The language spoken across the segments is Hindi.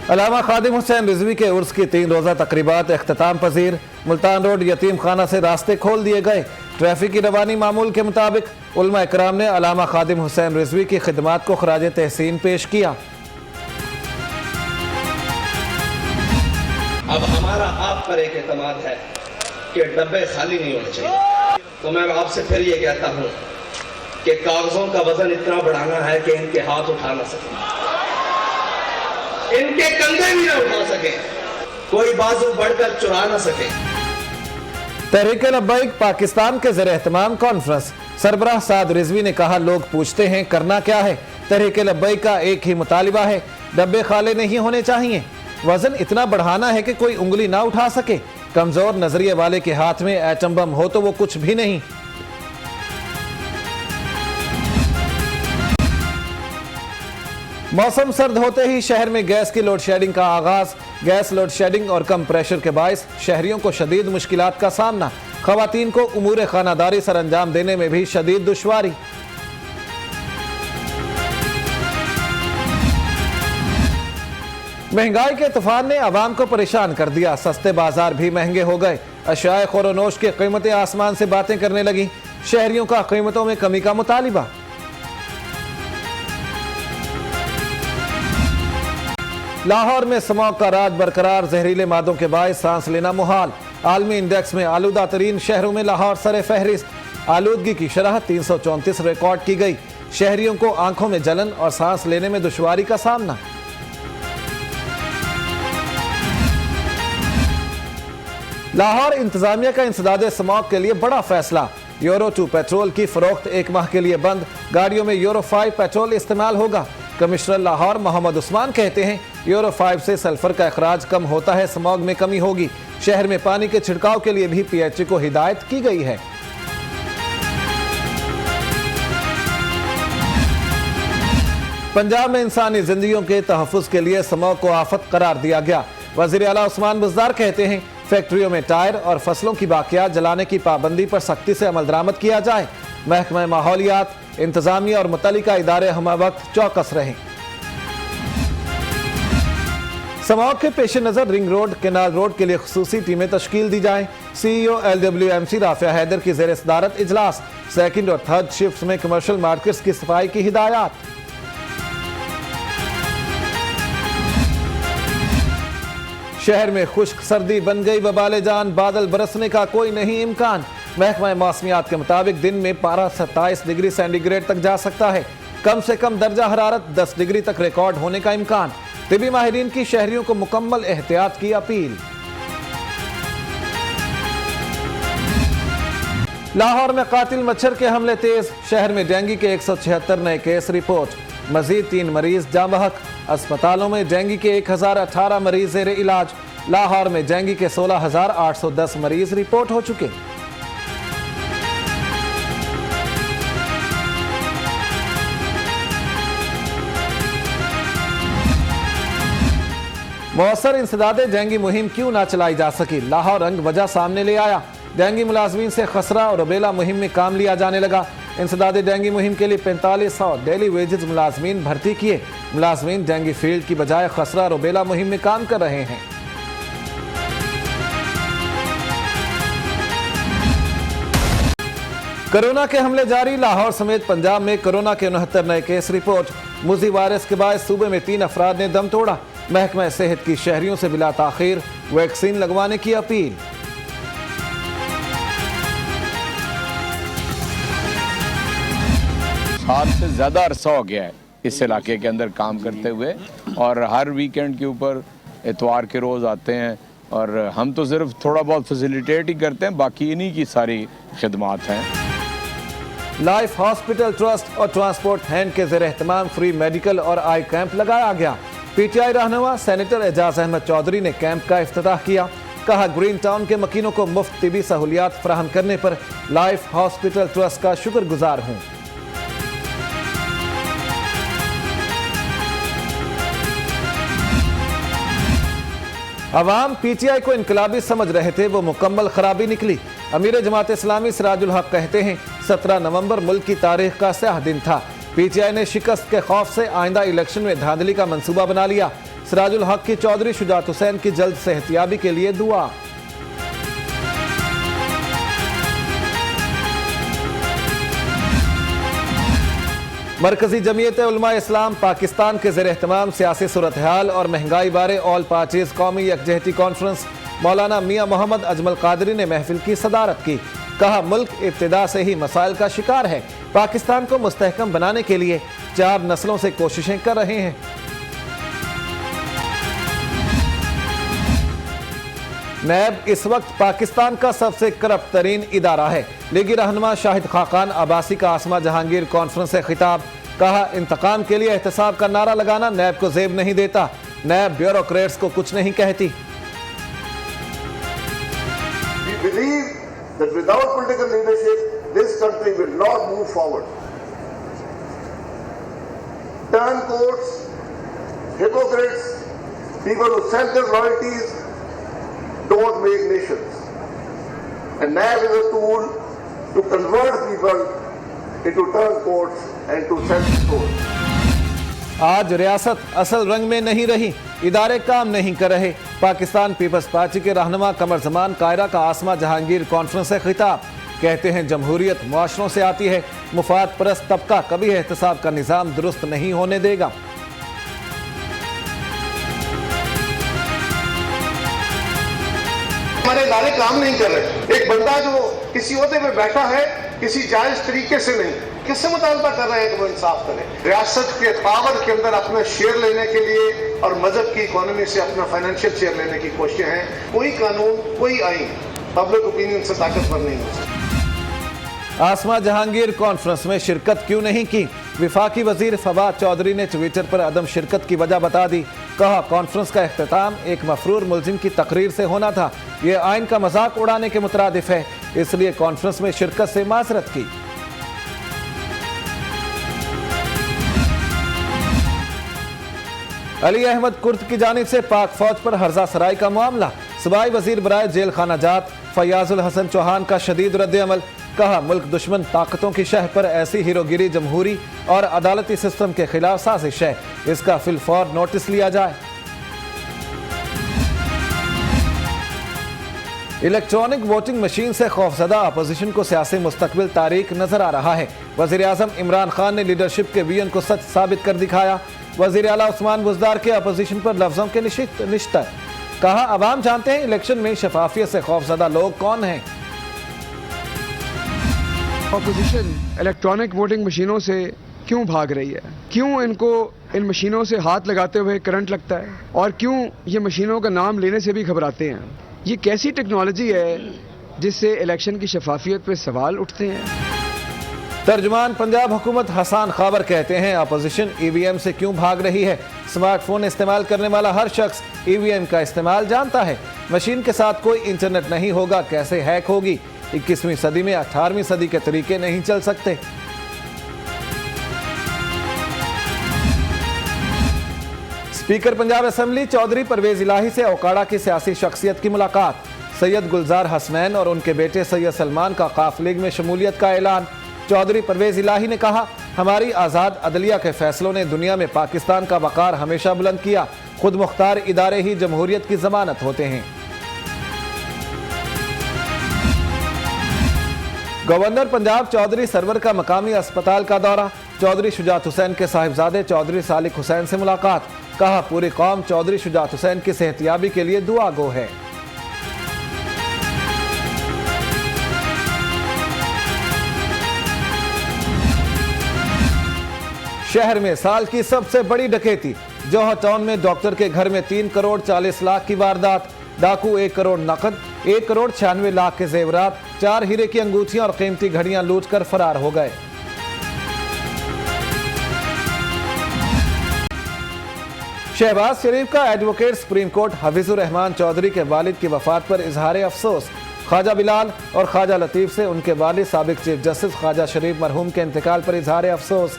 अल्लामा खादिम हुसैन रिजवी के उर्स की 3 रोज़ा तकरीबात इख्तिताम पजीर। मुल्तान रोड यतीम खाना से रास्ते खोल दिए गए। ट्रैफिक की रवानी मामूल के मुताबिक। उलमा इकराम ने अल्लामा खादिम हुसैन रिजवी की खिदमात को खराज तहसीन पेश किया। अब हमारा आप पर एक एतमाद है कि डब्बे खाली नहीं होने चाहिए। तो मैं आपसे फिर ये कहता हूँ कि कागजों का वजन इतना बढ़ाना है कि इनके हाथ उठा ना सके, इनके कंधे भी ना उठा सके, कोई बाजू बढ़कर चुरा ना सके। तहरीक लब्बैक पाकिस्तान के ज़ेर एहतमाम कॉन्फ्रेंस। सरबराह साद रिजवी ने कहा, लोग पूछते हैं करना क्या है। तहरीक लब्बैक का एक ही मुतालिबा है, डब्बे खाली नहीं होने चाहिए। वजन इतना बढ़ाना है कि कोई उंगली ना उठा सके। कमजोर नजरिए वाले के हाथ में एटम बम हो तो वो कुछ भी नहीं। मौसम सर्द होते ही शहर में गैस की लोड शेडिंग का आगाज। गैस लोड शेडिंग और कम प्रेशर के बायस शहरियों को शदीद मुश्किलात का सामना। खवातीन को उमूर खानादारी सर अंजाम देने में भी शदीद दुश्वारी। महंगाई के तूफान ने आवाम को परेशान कर दिया। सस्ते बाजार भी महंगे हो गए। अशियाए खोरोनोश की कीमतें आसमान से बातें करने लगी। शहरियों का कीमतों में कमी का मुतालिबा। लाहौर में स्मॉग का राज बरकरार। जहरीले मादों के बायस सांस लेना मुहाल। आलमी इंडेक्स में आलूदा तरीन शहरों में लाहौर सरे फहरिस्त। आलूदगी की शरह 334 रिकॉर्ड की गई। शहरियों को आंखों में जलन और सांस लेने में दुश्वारी का सामना। लाहौर इंतजामिया का इंसदादे स्मॉग के लिए बड़ा फैसला। यूरो 2 पेट्रोल की फरोख्त 1 माह के लिए बंद। गाड़ियों में यूरो 5 पेट्रोल इस्तेमाल होगा। कमिश्नर लाहौर मोहम्मद उस्मान कहते हैं, यूरो 5 से सल्फर का अखराज कम होता है, स्मॉग में कमी होगी। शहर में पानी के छिड़काव के लिए भी पीएचई को हिदायत की गई है। पंजाब में इंसानी जिंदगियों के तहफ़्फ़ुज़ के लिए स्मॉग को आफत करार दिया गया। वज़ीर आला उस्मान बुज़दार कहते हैं, फैक्ट्रियों में टायर और फसलों की बाकियात जलाने की पाबंदी पर सख्ती से अमल दरामद किया जाए। महकमा माहौलियात, इंतजामिया और मुतल्लिका इदारे हम वक्त चौकस रहें। स्मॉग के पेश नज़र रिंग रोड, केनाल रोड के लिए खुसूसी टीमें तश्कील दी जाएं। CEO LWMC राफिया हैदर की ज़ेर सदारत इजलास। 2nd और 3rd शिफ्ट में कमर्शियल मार्केट्स की सफाई की हिदायत। शहर में खुश्क सर्दी बन गई वबाले जान। बादल बरसने का कोई नहीं इम्कान। महकमा मौसमियात के मुताबिक दिन में पारा 27 डिग्री सेंटीग्रेड तक जा सकता है। कम से कम दर्जा हरारत 10 डिग्री तक रिकॉर्ड होने का इम्कान। तिबी माहिरीन की शहरियों को मुकम्मल एहतियात की अपील। लाहौर में कातिल मच्छर के हमले तेज। शहर में डेंगू के 176 नए केस रिपोर्ट। मजीद 3 मरीज जाँ बहक। अस्पतालों में डेंगू के 1018 मरीज ज़ेर इलाज। लाहौर में डेंगू के 16,810 मरीज रिपोर्ट हो चुके। मौसर इंसदादे डेंगू मुहिम क्यों ना चलाई जा सकी, लाहौर रंग वजह सामने ले आया। डेंगू मुलाजमीन से खसरा और रुबेला मुहिम में काम लिया जाने लगा। इंसदादे डेंगू मुहिम के लिए 4500 डेली वेजेस मुलाजमीन भर्ती किए। मुलाजमीन डेंगू फील्ड की बजाय खसरा रुबेला मुहिम में काम कर रहे हैं। कोरोना के हमले जारी। लाहौर समेत पंजाब में कोरोना के 69 नए केस रिपोर्ट। मुजी वायरस के बाद सूबे में 3 अफराद ने दम तोड़ा। महकमा सेहत की शहरियों से बिला ताखीर वैक्सीन लगवाने की अपील। साल से ज़्यादा अरसा हो गया है इस इलाके के अंदर काम करते हुए, और हर वीकेंड के ऊपर इतवार के रोज़ आते हैं, और हम तो सिर्फ थोड़ा बहुत फैसिलिटेट ही करते हैं, बाकी इन्हीं की सारी खिदमात हैं। लाइफ हॉस्पिटल ट्रस्ट और ट्रांसपोर्ट हैंड के ज़ेर एहतमाम फ्री मेडिकल और आई कैंप लगाया गया। PTI रहनुमा सेनेटर एजाज अहमद चौधरी ने कैंप का इफ्तिताह किया। कहा, ग्रीन टाउन के मकीनों को मुफ्त तिबी सहूलियात फराहम करने पर लाइफ हॉस्पिटल ट्रस्ट का शुक्रगुजार हूँ। अवाम PTI को इनकलाबी समझ रहे थे, वो मुकम्मल खराबी निकली। अमीर जमात इस्लामी सिराजुल हक कहते हैं, 17 नवंबर मुल्क की तारीख का स्याह दिन था। PTI ने शिकस्त के खौफ से आइंदा इलेक्शन में धांधली का मंसूबा बना लिया। सिराजुल हक की चौधरी शुजात हुसैन की जल्द सेहतियाबी के लिए दुआ। मरकजी जमीयत उलमा इस्लाम पाकिस्तान के ज़ेर एहतमाम सियासी सूरत हाल और महंगाई बारे ऑल पार्टीज कौमी यकजहती कॉन्फ्रेंस मौलाना मियाँ मोहम्मद अजमल कादरी ने महफिल की सदारत की। कहा, मुल्क इब्तिदा से ही मसाइल का शिकार है। पाकिस्तान को मुस्तहकम बनाने के लिए 4 नस्लों से कोशिशें कर रहे हैं। नैब इस वक्त पाकिस्तान का सबसे करप्ट तरीन इदारा है। लीगी रहनुमा शाहिद खाकान अब्बासी का आसमा जहांगीर कॉन्फ्रेंस से खिताब। कहा, इंतकाम के लिए एहतसाब का नारा लगाना नैब को जेब नहीं देता। नैब ब्यूरोक्रेट्स को कुछ नहीं कहती। We believe that without political leadership, this country will not move forward. Turncoats, hypocrites, people who sell their loyalties don't make nations. And NAB is a tool to convert people into turncoats and to self-coats. आज रियासत असल रंग में नहीं रही, इदारे काम नहीं कर रहे। पाकिस्तान पीपल्स पार्टी के रहनुमा कमर जमान कायरा का आसमा जहांगीर कॉन्फ्रेंस से खिताब। कहते हैं, जमहूरियत मुआशरों से आती है, मुफाद परस्त तबका कभी एहतसाब का निज़ाम दुरुस्त नहीं होने देगा। हमारे इदारे काम नहीं कर रहे। एक बंदा जो किसी ओहदे में बैठा है, किसी जायज तरीके से नहीं, किससे मुतालबा कर रहे हैं कि वो इंसाफ करें। रियासत के पावर के अंदर अपना शेयर लेने के लिए और मजहब की इकोनॉमी से अपना फाइनेंशियल शेयर लेने की कोशिशें हैं। कोई कानून, कोई आइन पब्लिक ओपिनियन से ताकतवर नहीं हो सकता। आसमा जहांगीर कॉन्फ्रेंस में शिरकत क्यों नहीं की? विफाकी वजीर फवाद चौधरी ने ट्विटर पर अदम शिरकत की वजह बता दी। कहा, कॉन्फ्रेंस का इख्तिताम एक मफरूर मुलजिम की तकरीर से होना था। यह आइन का मजाक उड़ाने के मुतरादिफ है, इसलिए कॉन्फ्रेंस में शिरकत से माजरत की। अली अहमद कुर्द की जानिब से पाक फौज पर हर्जा सराई का मामला। सूबाई वजीर बराए जेल खाना जात फयाजुल हसन चौहान का शदीद रद्द-ए-अमल। कहा, मुल्क दुश्मन ताकतों की शह पर ऐसी हीरोगिरी जमहूरी और अदालती सिस्टम के खिलाफ साजिश है, इसका फिलफौर नोटिस लिया जाए। इलेक्ट्रॉनिक वोटिंग मशीन से खौफजदा अपोजिशन को सियासी मुस्तकबिल तारीक नजर आ रहा है। वजीर आजम इमरान खान ने लीडरशिप के विजन को सच साबित कर दिखाया। वजीर आला उस्मान बुज़दार के अपोजिशन पर लफ्जों के निश्तर। कहा, अवाम जानते हैं इलेक्शन में शफाफियत से खौफजदा लोग कौन हैं। अपोजिशन इलेक्ट्रॉनिक वोटिंग मशीनों से क्यों भाग रही है? क्यों इनको इन मशीनों से हाथ लगाते हुए करंट लगता है? और क्यों ये मशीनों का नाम लेने से भी घबराते हैं? ये कैसी टेक्नोलॉजी है जिससे इलेक्शन की शफाफियत पे सवाल उठते हैं? तर्जुमान पंजाब हुकूमत हसान खाबर कहते हैं, अपोजिशन ईवीएम से क्यों भाग रही है? स्मार्टफोन इस्तेमाल करने वाला हर शख्स ईवीएम का इस्तेमाल जानता है। मशीन के साथ कोई इंटरनेट नहीं होगा, कैसे हैक होगी? 21वीं सदी में 18वीं सदी के तरीके नहीं चल सकते। स्पीकर पंजाब असेंबली चौधरी परवेज इलाही से ओकाड़ा की सियासी शख्सियत की मुलाकात। सैयद गुलजार हसनैन और उनके बेटे सैयद सलमान का काफ लीग में शमूलियत का ऐलान। चौधरी परवेज इलाही ने कहा, हमारी आज़ाद अदलिया के फैसलों ने दुनिया में पाकिस्तान का वकार हमेशा बुलंद किया। खुद मुख्तार इदारे ही जमहूरियत की जमानत होते हैं। गवर्नर पंजाब चौधरी सरवर का मकामी अस्पताल का दौरा। चौधरी शुजात हुसैन के साहिबजादे चौधरी सालिक हुसैन से मुलाकात। कहा, पूरी कौम चौधरी शुजात हुसैन की सेहतियाबी के लिए दुआ गो है। शहर में साल की सबसे बड़ी डकैती। जौहर टाउन में डॉक्टर के घर में 3 करोड़ 40 लाख की वारदात। डाकू 1 करोड़ नकद, 1 करोड़ 96 लाख के जेवरात, 4 हीरे की अंगूठियां और कीमती घड़ियां लूटकर फरार हो गए। शहबाज शरीफ का advocate supreme court Hafeezur Rahman Chaudhry के वालिद की वफात पर इजहार अफसोस। ख्वाजा बिलाल और ख्वाजा लतीफ से उनके वालिद साबिक चीफ जस्टिस ख्वाजा शरीफ मरहूम के इंतकाल पर इजहार अफसोस।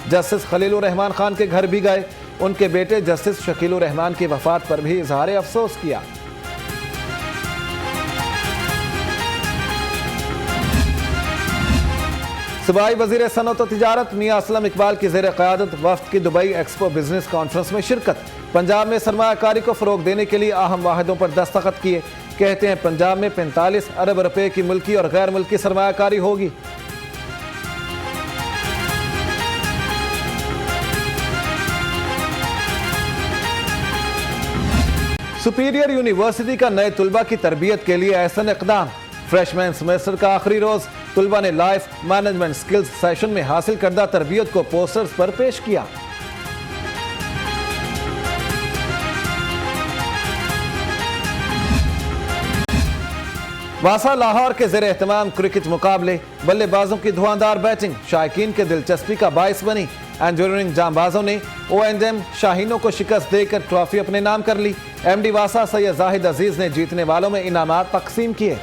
जस्टिस खलीलुर रहमान खान के घर भी गए। उनके बेटे जस्टिस शकीलुर रहमान की वफात पर भी इजहार अफसोस किया। सूबाई वज़ीर सनअत व तिजारत मियां असलम इकबाल की ज़ेर क़यादत वफ़द की दुबई एक्सपो बिजनेस कॉन्फ्रेंस में शिरकत। पंजाब में सरमायाकारी को फ़रोग देने के लिए अहम वाहिदों पर दस्तखत किए। कहते हैं पंजाब में 45 अरब रुपए की मुल्की और गैर मुल्की सरमायाकारी होगी। सुपीरियर यूनिवर्सिटी का नए तुलबा की तरबियत के लिए ऐसा इक़दाम। फ्रेशमैन सेमेस्टर का आखिरी रोज तुलबा ने लाइफ मैनेजमेंट स्किल्स सेशन में हासिल करदा तरबियत को पोस्टर्स पर पेश किया। वासा लाहौर के ज़ेर एहतमाम क्रिकेट मुकाबले, बल्लेबाजों की धुआंधार बैटिंग शायकीन के दिलचस्पी का बाइस बनी। एंजोरिंग जांबाजों ने ONM शाहीनों को शिकस्त देकर ट्रॉफी अपने नाम कर ली। MD वासा सैयद जाहिद अजीज ने जीतने वालों में इनामात तकसीम किए।